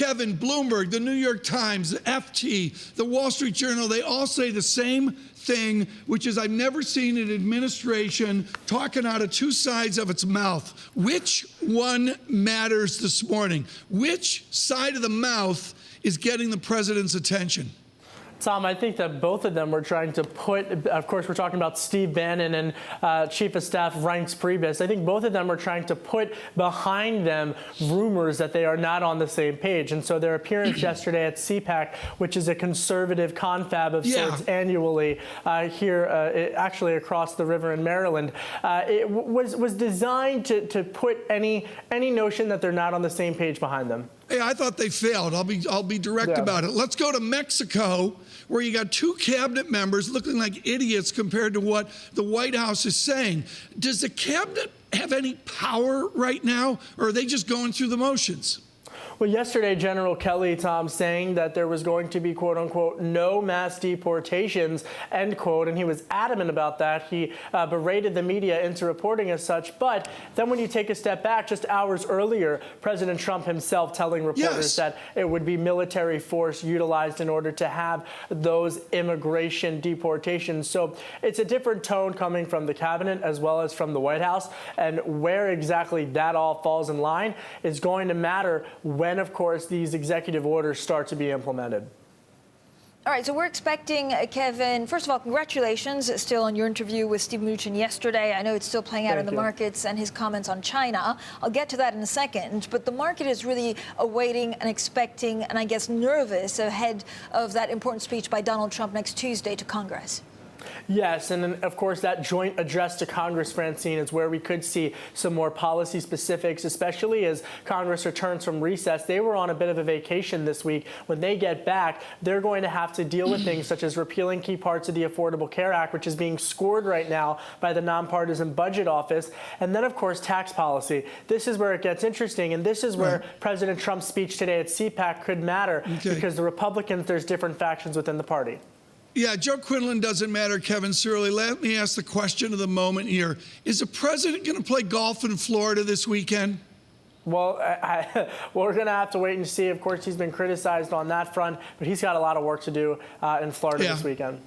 Kevin, Bloomberg, the New York Times, the FT, the Wall Street Journal, they all say the same thing, which is I've never seen an administration talking out of two sides of its mouth. Which one matters this morning? Which side of the mouth is getting the president's attention? Tom, I think that both of them were trying to put, of course, we're talking about Steve Bannon and Chief of Staff Reince Priebus. I think both of them were trying to put behind them rumors that they are not on the same page. And so their appearance yesterday at CPAC, which is a conservative confab of sorts annually here, actually across the river in Maryland, it was designed to put any notion that they're not on the same page behind them. Hey, I thought they failed. I'll be direct about it. Let's go to Mexico, where you got two cabinet members looking like idiots compared to what the White House is saying. Does the cabinet have any power right now, or are they just going through the motions? Well, yesterday, General Kelly, Tom, saying that there was going to be, quote unquote, no mass deportations, end quote, and he was adamant about that. He berated the media into reporting as such. But then when you take a step back, just hours earlier, President Trump himself telling reporters that it would be military force utilized in order to have those immigration deportations. So it's a different tone coming from the cabinet as well as from the White House. And where exactly that all falls in line is going to matter when, of course, these executive orders start to be implemented. All right, so we're expecting, Kevin, first of all, congratulations still on your interview with Steve Mnuchin yesterday. I know it's still playing out in the markets and his comments on China. I'll get to that in a second. But the market is really awaiting and expecting and I guess nervous ahead of that important speech by Donald Trump next Tuesday to Congress. Yes, and then, of course, that joint address to Congress, Francine, is where we could see some more policy specifics, especially as Congress returns from recess. They were on a bit of a vacation this week. When they get back, they're going to have to deal with things such as repealing key parts of the Affordable Care Act, which is being scored right now by the Nonpartisan Budget Office. And then, of course, tax policy. This is where it gets interesting, and this is where President Trump's speech today at CPAC could matter because the Republicans, there's different factions within the party. Yeah, Joe Quinlan doesn't matter, Kevin Cirilli. Let me ask the question of the moment here. Is the president going to play golf in Florida this weekend? Well, we're going to have to wait and see. Of course, he's been criticized on that front, but he's got a lot of work to do in Florida this weekend.